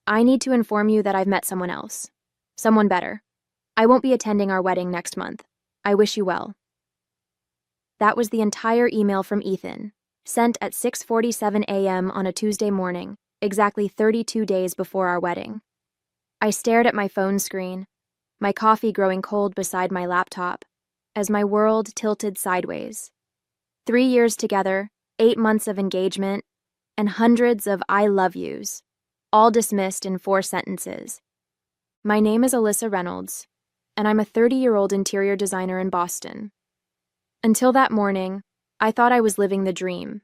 I need to inform you that I've met someone else. Someone better. I won't be attending our wedding next month. I wish you well. That was the entire email from Ethan, sent at 6:47 a.m. on a Tuesday morning, exactly 32 days before our wedding. I stared at my phone screen, my coffee growing cold beside my laptop, as my world tilted sideways. 3 years together, 8 months of engagement, and hundreds of I love yous, all dismissed in 4 sentences. My name is Alyssa Reynolds, and I'm a 30-year-old interior designer in Boston. Until that morning, I thought I was living the dream.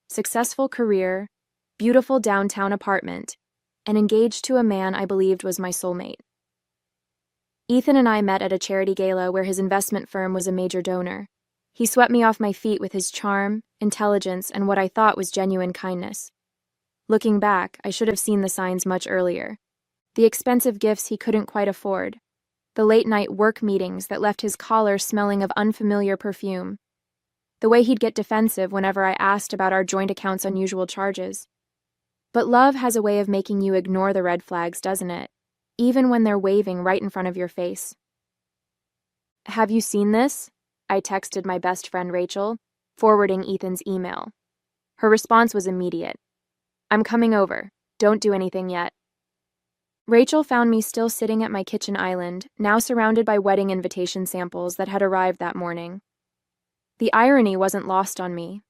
Successful career, beautiful downtown apartment, and engaged to a man I believed was my soulmate. Ethan and I met at a charity gala where his investment firm was a major donor. He swept me off my feet with his charm, intelligence, and what I thought was genuine kindness. Looking back, I should have seen the signs much earlier. The expensive gifts he couldn't quite afford. The late-night work meetings that left his collar smelling of unfamiliar perfume. The way he'd get defensive whenever I asked about our joint account's unusual charges. But love has a way of making you ignore the red flags, doesn't it? Even when they're waving right in front of your face. Have you seen this? I texted my best friend Rachel, forwarding Ethan's email. Her response was immediate. I'm coming over. Don't do anything yet. Rachel found me still sitting at my kitchen island, now surrounded by wedding invitation samples that had arrived that morning. The irony wasn't lost on me.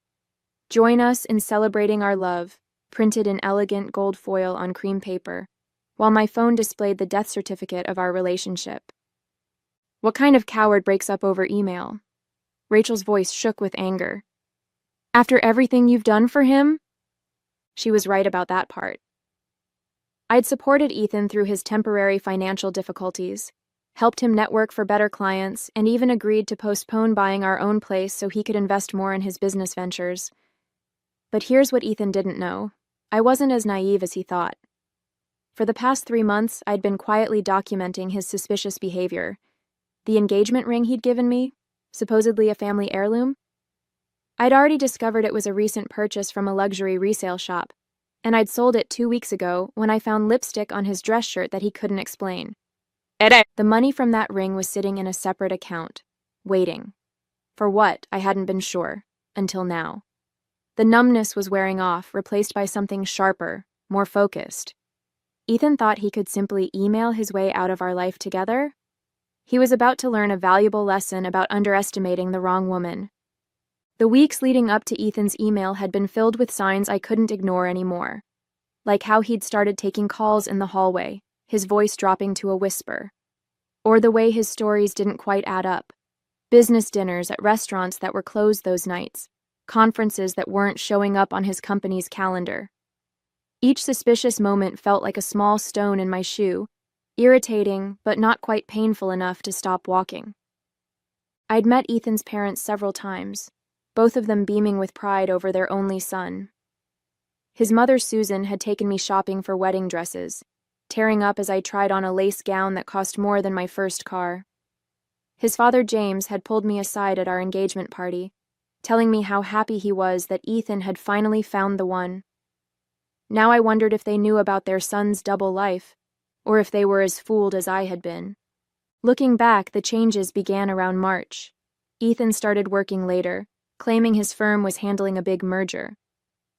Join us in celebrating our love, printed in elegant gold foil on cream paper, while my phone displayed the death certificate of our relationship. What kind of coward breaks up over email? Rachel's voice shook with anger. After everything you've done for him? She was right about that part. I'd supported Ethan through his temporary financial difficulties, helped him network for better clients, and even agreed to postpone buying our own place so he could invest more in his business ventures. But here's what Ethan didn't know. I wasn't as naive as he thought. For the past 3 months, I'd been quietly documenting his suspicious behavior. The engagement ring he'd given me, supposedly a family heirloom. I'd already discovered it was a recent purchase from a luxury resale shop, and I'd sold it 2 weeks ago when I found lipstick on his dress shirt that he couldn't explain. The money from that ring was sitting in a separate account, waiting. For what, I hadn't been sure, until now. The numbness was wearing off, replaced by something sharper, more focused. Ethan thought he could simply email his way out of our life together. He was about to learn a valuable lesson about underestimating the wrong woman. The weeks leading up to Ethan's email had been filled with signs I couldn't ignore anymore. Like how he'd started taking calls in the hallway, his voice dropping to a whisper. Or the way his stories didn't quite add up. Business dinners at restaurants that were closed those nights. Conferences that weren't showing up on his company's calendar. Each suspicious moment felt like a small stone in my shoe, irritating but not quite painful enough to stop walking. I'd met Ethan's parents several times, both of them beaming with pride over their only son. His mother, Susan, had taken me shopping for wedding dresses, tearing up as I tried on a lace gown that cost more than my first car. His father, James, had pulled me aside at our engagement party, telling me how happy he was that Ethan had finally found the one. Now I wondered if they knew about their son's double life, or if they were as fooled as I had been. Looking back, the changes began around March. Ethan started working later, claiming his firm was handling a big merger.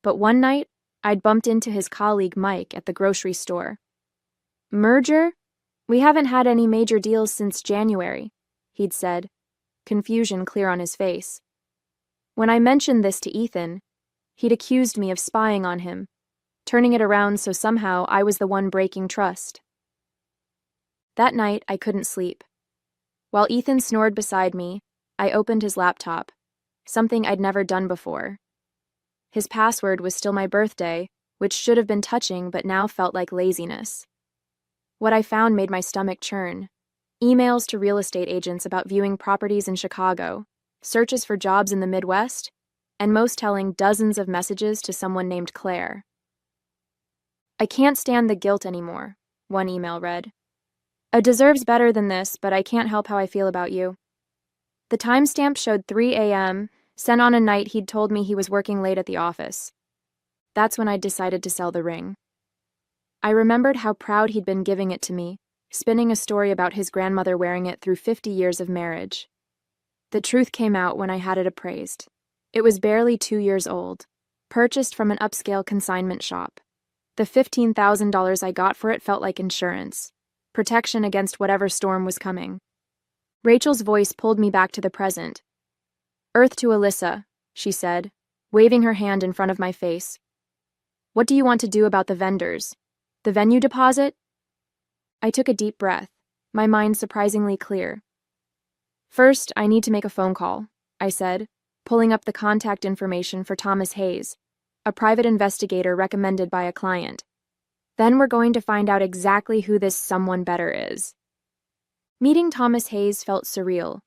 But one night, I'd bumped into his colleague Mike at the grocery store. Merger? We haven't had any major deals since January, he'd said, confusion clear on his face. When I mentioned this to Ethan, he'd accused me of spying on him, turning it around so somehow I was the one breaking trust. That night, I couldn't sleep. While Ethan snored beside me, I opened his laptop, something I'd never done before. His password was still my birthday, which should have been touching but now felt like laziness. What I found made my stomach churn. Emails to real estate agents about viewing properties in Chicago, searches for jobs in the Midwest, and most telling, dozens of messages to someone named Claire. I can't stand the guilt anymore, one email read. I deserves better than this, but I can't help how I feel about you. The timestamp showed 3 a.m., sent on a night he'd told me he was working late at the office. That's when I decided to sell the ring. I remembered how proud he'd been giving it to me, spinning a story about his grandmother wearing it through 50 years of marriage. The truth came out when I had it appraised. It was barely 2 years old, purchased from an upscale consignment shop. The $15,000 I got for it felt like insurance, protection against whatever storm was coming. Rachel's voice pulled me back to the present. "Earth to Alyssa," she said, waving her hand in front of my face. "What do you want to do about the vendors? The venue deposit?" I took a deep breath, my mind surprisingly clear. "First, I need to make a phone call," I said, pulling up the contact information for Thomas Hayes, a private investigator recommended by a client. Then we're going to find out exactly who this someone better is. Meeting Thomas Hayes felt surreal.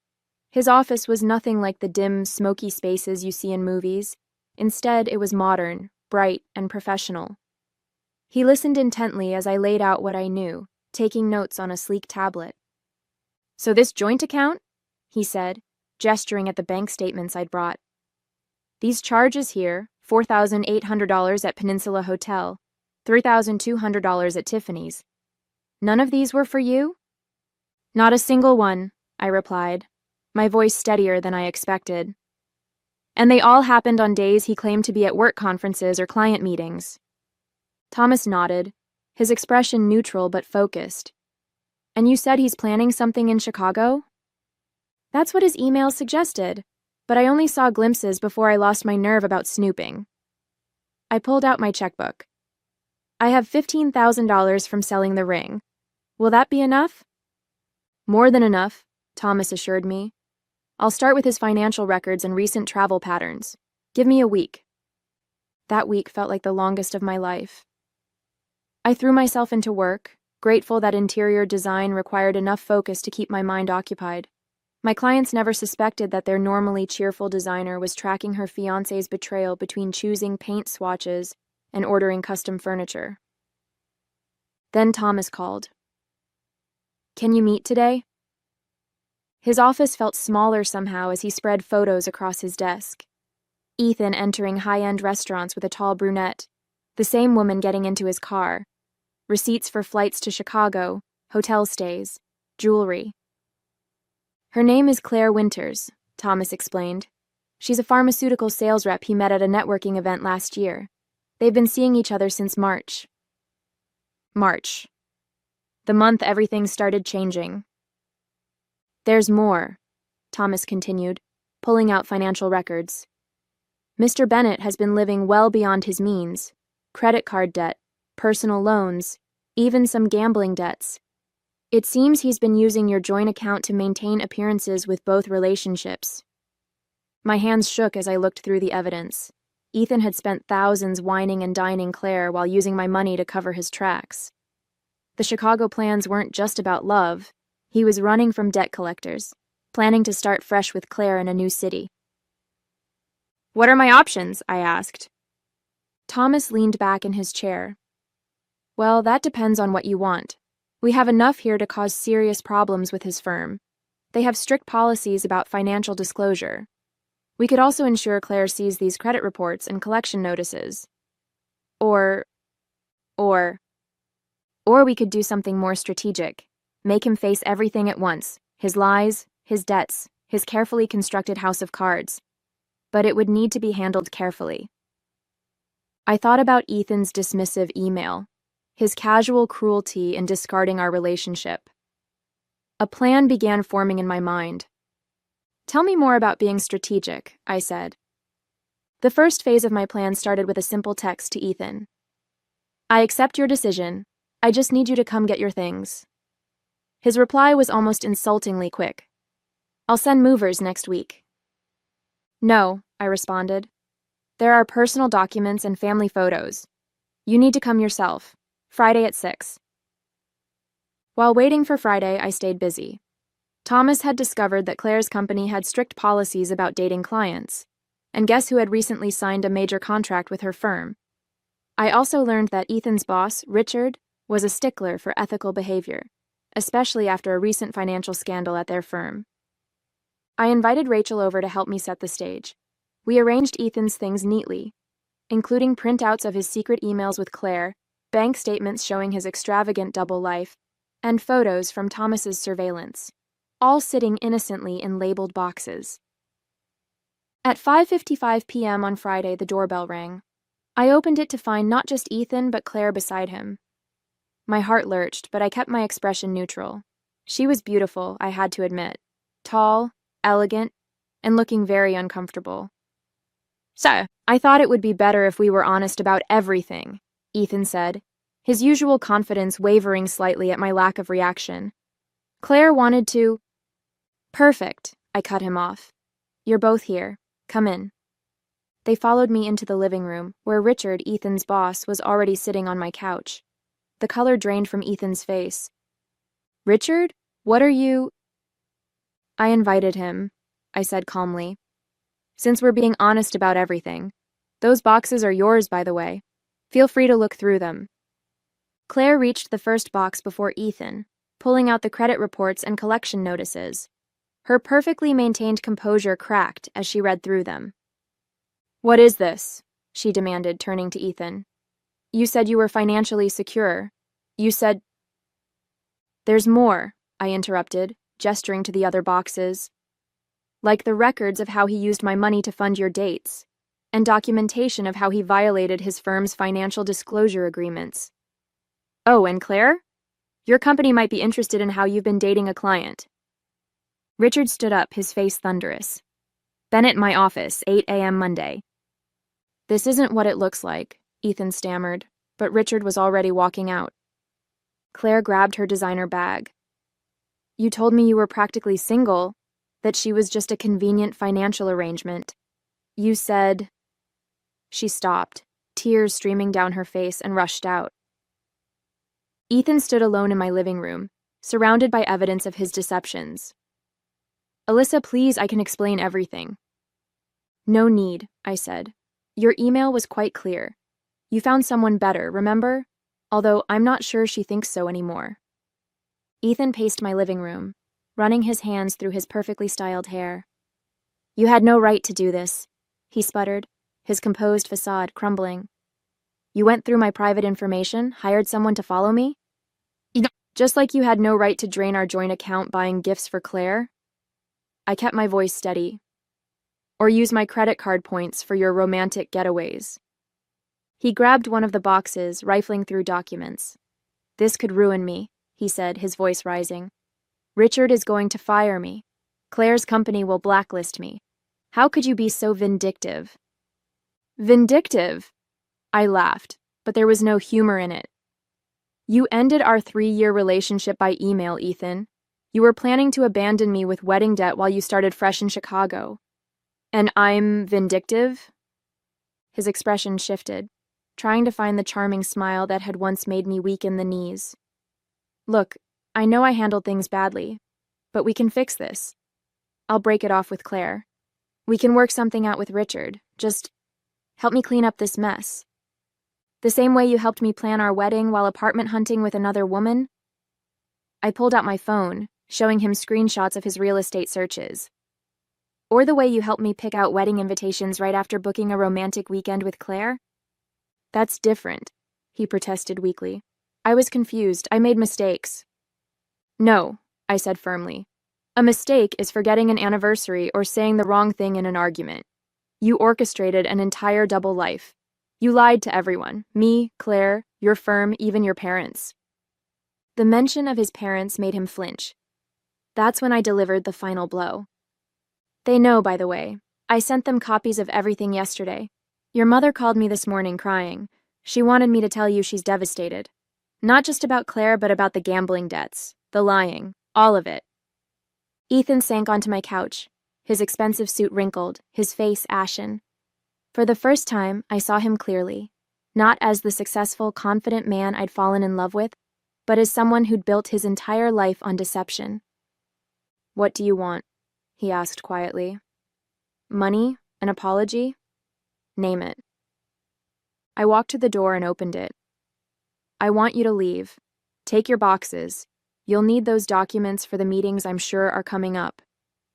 His office was nothing like the dim, smoky spaces you see in movies. Instead, it was modern, bright, and professional. He listened intently as I laid out what I knew, taking notes on a sleek tablet. "So this joint account?" he said, gesturing at the bank statements I'd brought. "These charges here, $4,800 at Peninsula Hotel, $3,200 at Tiffany's. None of these were for you?" "Not a single one," I replied, my voice steadier than I expected. "And they all happened on days he claimed to be at work conferences or client meetings." Thomas nodded, his expression neutral but focused. "And you said he's planning something in Chicago?" "That's what his email suggested, but I only saw glimpses before I lost my nerve about snooping." I pulled out my checkbook. "I have $15,000 from selling the ring. Will that be enough?" "More than enough," Thomas assured me. "I'll start with his financial records and recent travel patterns. Give me a week." That week felt like the longest of my life. I threw myself into work, grateful that interior design required enough focus to keep my mind occupied. My clients never suspected that their normally cheerful designer was tracking her fiancé's betrayal between choosing paint swatches and ordering custom furniture. Then Thomas called. "Can you meet today?" His office felt smaller somehow as he spread photos across his desk. Ethan entering high-end restaurants with a tall brunette, the same woman getting into his car, receipts for flights to Chicago, hotel stays, jewelry. "Her name is Claire Winters," Thomas explained. "She's a pharmaceutical sales rep he met at a networking event last year. They've been seeing each other since March. March. The month everything started changing. "There's more," Thomas continued, pulling out financial records. "Mr. Bennett has been living well beyond his means. Credit card debt, personal loans, even some gambling debts. It seems he's been using your joint account to maintain appearances with both relationships." My hands shook as I looked through the evidence. Ethan had spent thousands wining and dining Claire while using my money to cover his tracks. The Chicago plans weren't just about love. He was running from debt collectors, planning to start fresh with Claire in a new city. "What are my options?" I asked. Thomas leaned back in his chair. "Well, that depends on what you want. We have enough here to cause serious problems with his firm. They have strict policies about financial disclosure. We could also ensure Claire sees these credit reports and collection notices. Or we could do something more strategic. Make him face everything at once, his lies, his debts, his carefully constructed house of cards. But it would need to be handled carefully." I thought about Ethan's dismissive email, his casual cruelty in discarding our relationship. A plan began forming in my mind. "Tell me more about being strategic," I said. The first phase of my plan started with a simple text to Ethan. "I accept your decision. I just need you to come get your things." His reply was almost insultingly quick. "I'll send movers next week." "No," I responded. "There are personal documents and family photos. You need to come yourself. Friday at 6. While waiting for Friday, I stayed busy. Thomas had discovered that Claire's company had strict policies about dating clients, and guess who had recently signed a major contract with her firm? I also learned that Ethan's boss, Richard, was a stickler for ethical behavior, especially after a recent financial scandal at their firm. I invited Rachel over to help me set the stage. We arranged Ethan's things neatly, including printouts of his secret emails with Claire bank statements showing his extravagant double life, and photos from Thomas's surveillance, all sitting innocently in labeled boxes. At 5:55 p.m. on Friday, the doorbell rang. I opened it to find not just Ethan, but Claire beside him. My heart lurched, but I kept my expression neutral. She was beautiful, I had to admit. Tall, elegant, and looking very uncomfortable. "So, I thought it would be better if we were honest about everything," Ethan said, his usual confidence wavering slightly at my lack of reaction. Claire wanted to... "Perfect," I cut him off. "You're both here. Come in." They followed me into the living room, where Richard, Ethan's boss, was already sitting on my couch. The color drained from Ethan's face. "Richard, what are you—" "I invited him," I said calmly. "Since we're being honest about everything. Those boxes are yours, by the way. Feel free to look through them." Claire reached the first box before Ethan, pulling out the credit reports and collection notices. Her perfectly maintained composure cracked as she read through them. "What is this?" she demanded, turning to Ethan. "You said you were financially secure. You said—" "There's more," I interrupted, gesturing to the other boxes. "Like the records of how he used my money to fund your dates, and documentation of how he violated his firm's financial disclosure agreements. Oh, and Claire? Your company might be interested in how you've been dating a client." Richard stood up, his face thunderous. "Been at my office, 8 a.m. Monday." "This isn't what it looks like," Ethan stammered, but Richard was already walking out. Claire grabbed her designer bag. "You told me you were practically single, that she was just a convenient financial arrangement. You said—" She stopped, tears streaming down her face, and rushed out. Ethan stood alone in my living room, surrounded by evidence of his deceptions. "Alyssa, please, I can explain everything." "No need," I said. "Your email was quite clear. You found someone better, remember? Although I'm not sure she thinks so anymore." Ethan paced my living room, running his hands through his perfectly styled hair. "You had no right to do this," he sputtered, his composed facade crumbling. "You went through my private information, hired someone to follow me? Just like you had no right to drain our joint account buying gifts for Claire." I kept my voice steady. "Or use my credit card points for your romantic getaways." He grabbed one of the boxes, rifling through documents. "This could ruin me," he said, his voice rising. "Richard is going to fire me. Claire's company will blacklist me. How could you be so vindictive?" "Vindictive?" I laughed, but there was no humor in it. "You ended our 3-year relationship by email, Ethan. You were planning to abandon me with wedding debt while you started fresh in Chicago. And I'm vindictive?" His expression shifted, trying to find the charming smile that had once made me weak in the knees. "Look, I know I handled things badly, but we can fix this. I'll break it off with Claire. We can work something out with Richard. Just help me clean up this mess. The same way you helped me plan our wedding while apartment hunting with another woman." I pulled out my phone, showing him screenshots of his real estate searches. "Or the way you helped me pick out wedding invitations right after booking a romantic weekend with Claire?" "That's different," he protested weakly. "I was confused. I made mistakes." "No," I said firmly. "A mistake is forgetting an anniversary or saying the wrong thing in an argument. You orchestrated an entire double life. You lied to everyone, me, Claire, your firm, even your parents." The mention of his parents made him flinch. That's when I delivered the final blow. "They know, by the way. I sent them copies of everything yesterday. Your mother called me this morning crying. She wanted me to tell you she's devastated. Not just about Claire, but about the gambling debts, the lying, all of it." Ethan sank onto my couch, his expensive suit wrinkled, his face ashen. For the first time, I saw him clearly, not as the successful, confident man I'd fallen in love with, but as someone who'd built his entire life on deception. "What do you want?" he asked quietly. "Money? An apology? Name it." I walked to the door and opened it. "I want you to leave. Take your boxes. You'll need those documents for the meetings I'm sure are coming up.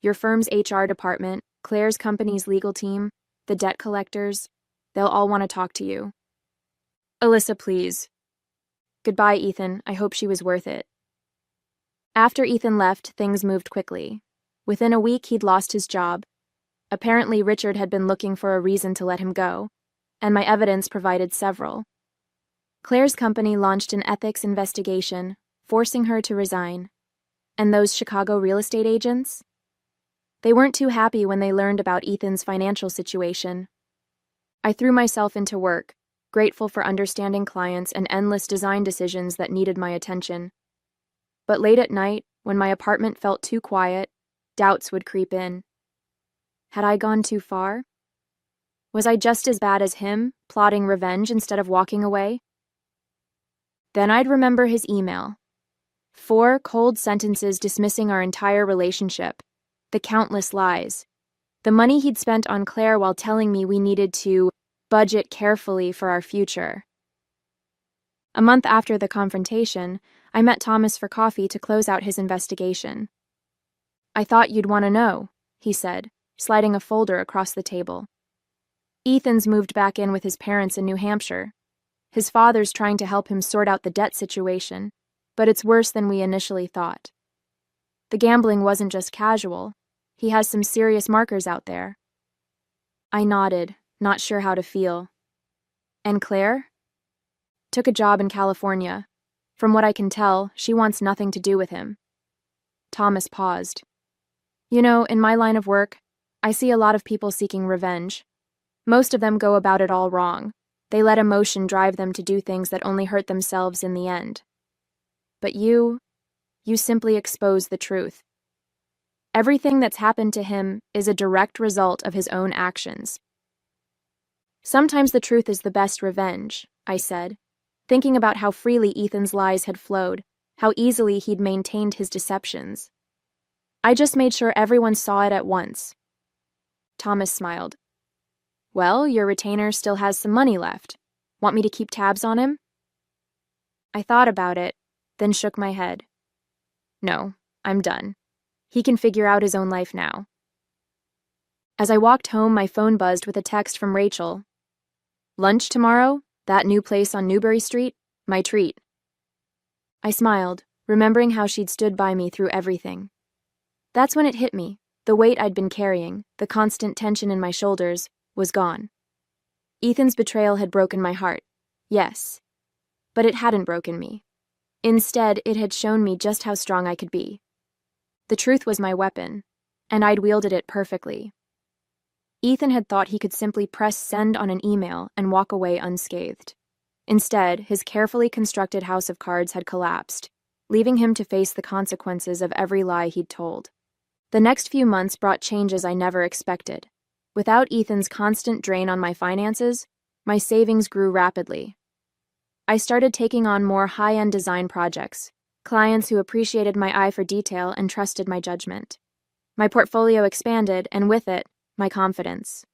Your firm's HR department, Claire's company's legal team, the debt collectors, they'll all want to talk to you." "Alyssa, please." Goodbye, Ethan. I hope she was worth it. After Ethan left, things moved quickly. Within a week, he'd lost his job. Apparently, Richard had been looking for a reason to let him go, and my evidence provided several. Claire's company launched an ethics investigation, forcing her to resign. And those Chicago real estate agents? They weren't too happy when they learned about Ethan's financial situation. I threw myself into work, grateful for understanding clients and endless design decisions that needed my attention. But late at night, when my apartment felt too quiet, doubts would creep in. Had I gone too far? Was I just as bad as him, plotting revenge instead of walking away? Then I'd remember his email. 4 cold sentences dismissing our entire relationship, the countless lies, the money he'd spent on Claire while telling me we needed to budget carefully for our future. A month after the confrontation, I met Thomas for coffee to close out his investigation. I thought you'd want to know, he said, sliding a folder across the table. Ethan's moved back in with his parents in New Hampshire. His father's trying to help him sort out the debt situation, but it's worse than we initially thought. The gambling wasn't just casual. He has some serious markers out there. I nodded, not sure how to feel. And Claire? Took a job in California. From what I can tell, she wants nothing to do with him. Thomas paused. You know, in my line of work, I see a lot of people seeking revenge. Most of them go about it all wrong. They let emotion drive them to do things that only hurt themselves in the end. But you simply expose the truth. Everything that's happened to him is a direct result of his own actions. Sometimes the truth is the best revenge, I said, thinking about how freely Ethan's lies had flowed, how easily he'd maintained his deceptions. I just made sure everyone saw it at once. Thomas smiled. Well, your retainer still has some money left. Want me to keep tabs on him? I thought about it, then shook my head. No, I'm done. He can figure out his own life now. As I walked home, my phone buzzed with a text from Rachel. Lunch tomorrow? That new place on Newbury Street? My treat. I smiled, remembering how she'd stood by me through everything. That's when it hit me. The weight I'd been carrying, the constant tension in my shoulders, was gone. Ethan's betrayal had broken my heart, yes, but it hadn't broken me. Instead, it had shown me just how strong I could be. The truth was my weapon, and I'd wielded it perfectly. Ethan had thought he could simply press send on an email and walk away unscathed. Instead, his carefully constructed house of cards had collapsed, leaving him to face the consequences of every lie he'd told. The next few months brought changes I never expected. Without Ethan's constant drain on my finances, my savings grew rapidly. I started taking on more high-end design projects, clients who appreciated my eye for detail and trusted my judgment. My portfolio expanded, and with it, my confidence.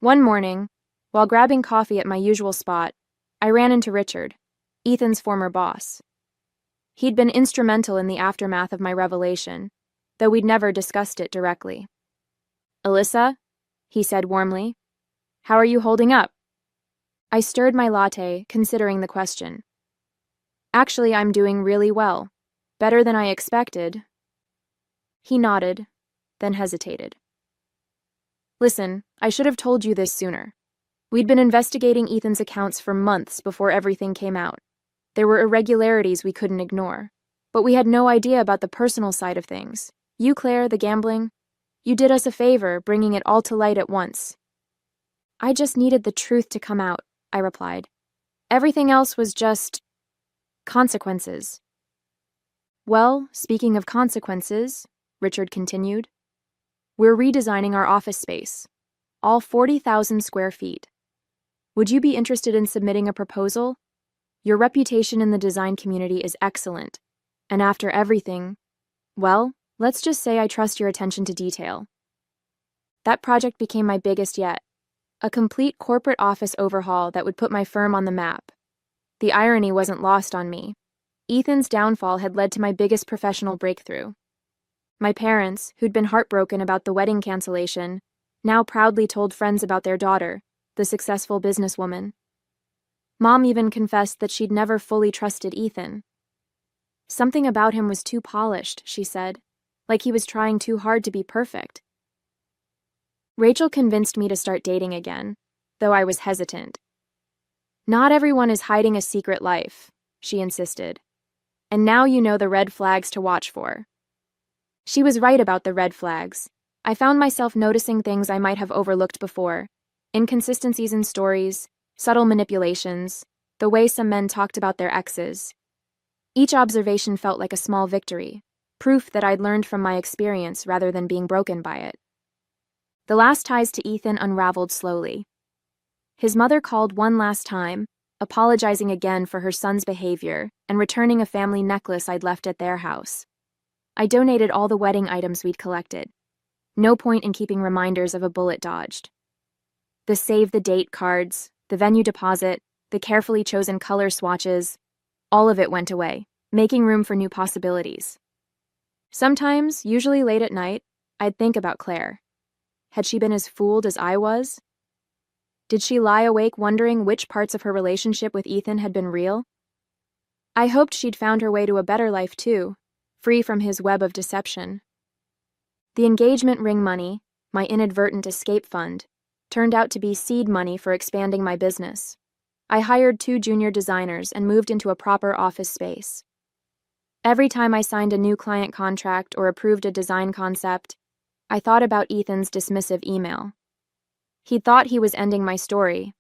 One morning, while grabbing coffee at my usual spot, I ran into Richard, Ethan's former boss. He'd been instrumental in the aftermath of my revelation, though we'd never discussed it directly. Alyssa, he said warmly, how are you holding up? I stirred my latte, considering the question. Actually, I'm doing really well. Better than I expected. He nodded, then hesitated. Listen, I should have told you this sooner. We'd been investigating Ethan's accounts for months before everything came out. There were irregularities we couldn't ignore, but we had no idea about the personal side of things. You, Claire, the gambling. You did us a favor, bringing it all to light at once. I just needed the truth to come out, I replied. Everything else was just consequences. Well, speaking of consequences, Richard continued, we're redesigning our office space, all 40,000 square feet. Would you be interested in submitting a proposal? Your reputation in the design community is excellent, and after everything, well, let's just say I trust your attention to detail. That project became my biggest yet, a complete corporate office overhaul that would put my firm on the map. The irony wasn't lost on me. Ethan's downfall had led to my biggest professional breakthrough. My parents, who'd been heartbroken about the wedding cancellation, now proudly told friends about their daughter, the successful businesswoman. Mom even confessed that she'd never fully trusted Ethan. Something about him was too polished, she said, like he was trying too hard to be perfect. Rachel convinced me to start dating again, though I was hesitant. Not everyone is hiding a secret life, she insisted. And now you know the red flags to watch for. She was right about the red flags. I found myself noticing things I might have overlooked before. Inconsistencies in stories, subtle manipulations, the way some men talked about their exes. Each observation felt like a small victory, proof that I'd learned from my experience rather than being broken by it. The last ties to Ethan unraveled slowly. His mother called one last time, apologizing again for her son's behavior and returning a family necklace I'd left at their house. I donated all the wedding items we'd collected. No point in keeping reminders of a bullet dodged. The save-the-date cards, the venue deposit, the carefully chosen color swatches, all of it went away, making room for new possibilities. Sometimes, usually late at night, I'd think about Claire. Had she been as fooled as I was? Did she lie awake wondering which parts of her relationship with Ethan had been real? I hoped she'd found her way to a better life too, free from his web of deception. The engagement ring money, my inadvertent escape fund, turned out to be seed money for expanding my business. I hired 2 junior designers and moved into a proper office space. Every time I signed a new client contract or approved a design concept, I thought about Ethan's dismissive email. He'd thought he was ending my story,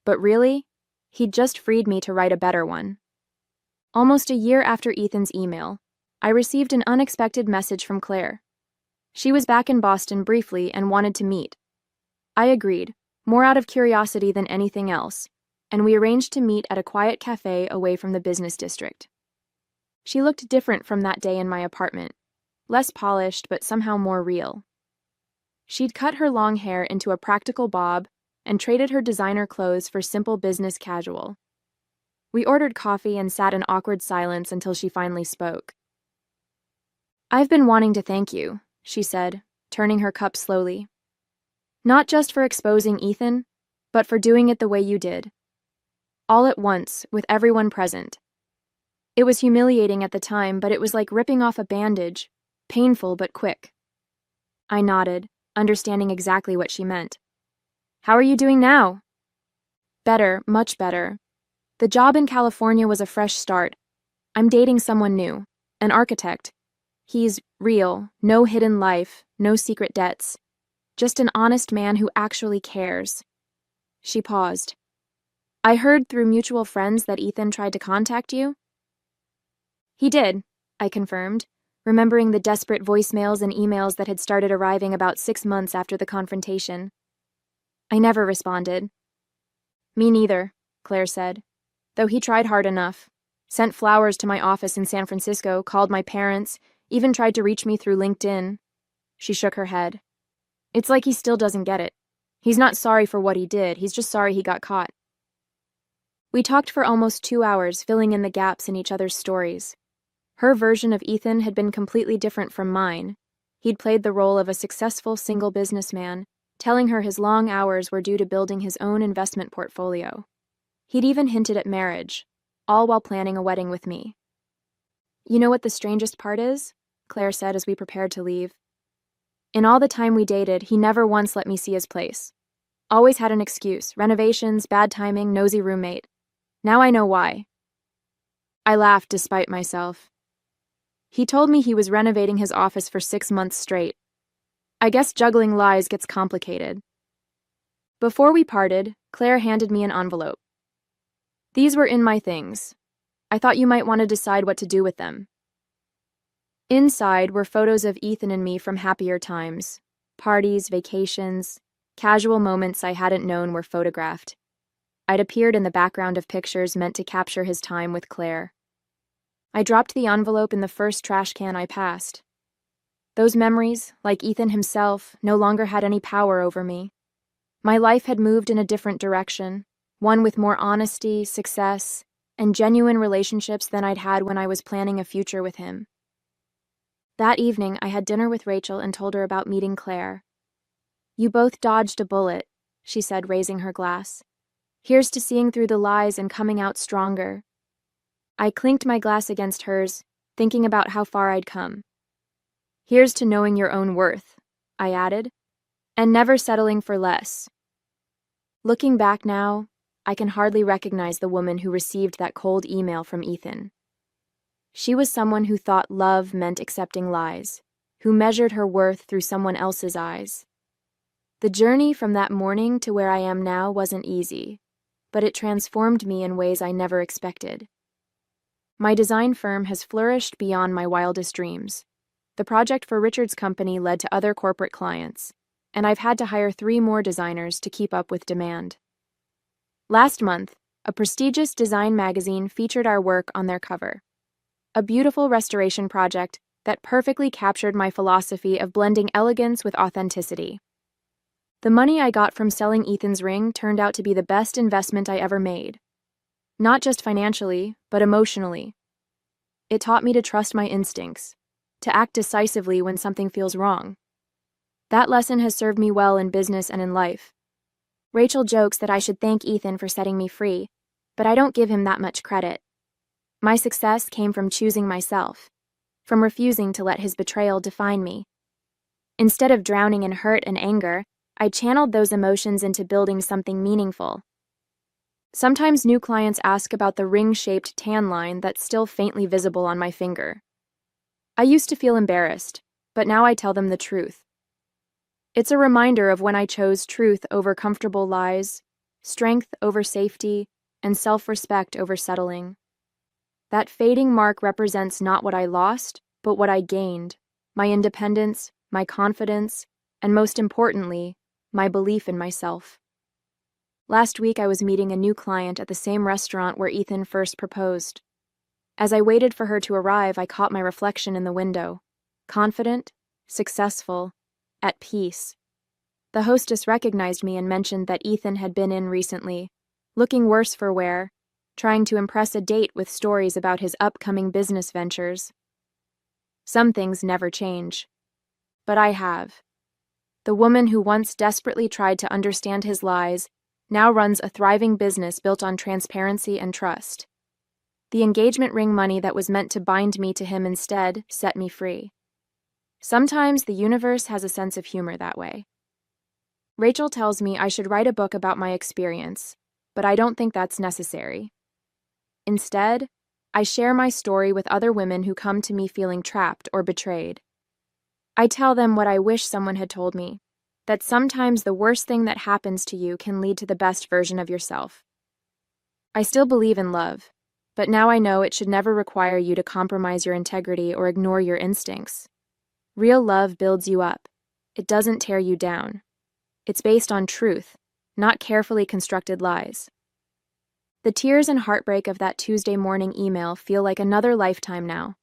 but really, he'd just freed me to write a better one. Almost a year after Ethan's email, I received an unexpected message from Claire. She was back in Boston briefly and wanted to meet. I agreed, more out of curiosity than anything else, and we arranged to meet at a quiet cafe away from the business district. She looked different from that day in my apartment, less polished but somehow more real. She'd cut her long hair into a practical bob and traded her designer clothes for simple business casual. We ordered coffee and sat in awkward silence until she finally spoke. "I've been wanting to thank you," she said, turning her cup slowly. "Not just for exposing Ethan, but for doing it the way you did. All at once, with everyone present. It was humiliating at the time, but it was like ripping off a bandage, painful but quick." I nodded, understanding exactly what she meant. "How are you doing now?" "Better, much better. The job in California was a fresh start. I'm dating someone new, an architect. He's real, no hidden life, no secret debts. Just an honest man who actually cares." She paused. "I heard through mutual friends that Ethan tried to contact you?" "He did," I confirmed, remembering the desperate voicemails and emails that had started arriving about 6 months after the confrontation. I never responded. "Me neither," Claire said, "though he tried hard enough. Sent flowers to my office in San Francisco, called my parents, even tried to reach me through LinkedIn." She shook her head. "It's like he still doesn't get it. He's not sorry for what he did, he's just sorry he got caught." We talked for almost 2 hours, filling in the gaps in each other's stories. Her version of Ethan had been completely different from mine. He'd played the role of a successful single businessman, telling her his long hours were due to building his own investment portfolio. He'd even hinted at marriage, all while planning a wedding with me. "You know what the strangest part is?" Claire said as we prepared to leave. "In all the time we dated, he never once let me see his place. Always had an excuse: renovations, bad timing, nosy roommate. Now I know why." I laughed despite myself. "He told me he was renovating his office for 6 months straight. I guess juggling lies gets complicated." Before we parted, Claire handed me an envelope. "These were in my things. I thought you might want to decide what to do with them." Inside were photos of Ethan and me from happier times. Parties, vacations, casual moments I hadn't known were photographed. I'd appeared in the background of pictures meant to capture his time with Claire. I dropped the envelope in the first trash can I passed. Those memories, like Ethan himself, no longer had any power over me. My life had moved in a different direction, one with more honesty, success, and genuine relationships than I'd had when I was planning a future with him. That evening, I had dinner with Rachel and told her about meeting Claire. "You both dodged a bullet," she said, raising her glass. Here's to seeing through the lies and coming out stronger. I clinked my glass against hers, thinking about how far I'd come. Here's to knowing your own worth, I added, and never settling for less. Looking back now, I can hardly recognize the woman who received that cold email from Ethan. She was someone who thought love meant accepting lies, who measured her worth through someone else's eyes. The journey from that morning to where I am now wasn't easy, but it transformed me in ways I never expected. My design firm has flourished beyond my wildest dreams. The project for Richard's company led to other corporate clients, and I've had to hire 3 more designers to keep up with demand. Last month, a prestigious design magazine featured our work on their cover. A beautiful restoration project that perfectly captured my philosophy of blending elegance with authenticity. The money I got from selling Ethan's ring turned out to be the best investment I ever made. Not just financially, but emotionally. It taught me to trust my instincts, to act decisively when something feels wrong. That lesson has served me well in business and in life. Rachel jokes that I should thank Ethan for setting me free, but I don't give him that much credit. My success came from choosing myself, from refusing to let his betrayal define me. Instead of drowning in hurt and anger, I channeled those emotions into building something meaningful. Sometimes new clients ask about the ring-shaped tan line that's still faintly visible on my finger. I used to feel embarrassed, but now I tell them the truth. It's a reminder of when I chose truth over comfortable lies, strength over safety, and self-respect over settling. That fading mark represents not what I lost, but what I gained: my independence, my confidence, and most importantly, my belief in myself. Last week I was meeting a new client at the same restaurant where Ethan first proposed. As I waited for her to arrive, I caught my reflection in the window. Confident, successful, at peace. The hostess recognized me and mentioned that Ethan had been in recently, looking worse for wear, trying to impress a date with stories about his upcoming business ventures. Some things never change. But I have. The woman who once desperately tried to understand his lies now runs a thriving business built on transparency and trust. The engagement ring money that was meant to bind me to him instead set me free. Sometimes the universe has a sense of humor that way. Rachel tells me I should write a book about my experience, but I don't think that's necessary. Instead, I share my story with other women who come to me feeling trapped or betrayed. I tell them what I wish someone had told me, that sometimes the worst thing that happens to you can lead to the best version of yourself. I still believe in love, but now I know it should never require you to compromise your integrity or ignore your instincts. Real love builds you up. It doesn't tear you down. It's based on truth, not carefully constructed lies. The tears and heartbreak of that Tuesday morning email feel like another lifetime now.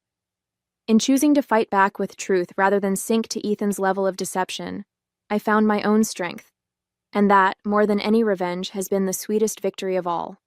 In choosing to fight back with truth rather than sink to Ethan's level of deception, I found my own strength, and that, more than any revenge, has been the sweetest victory of all.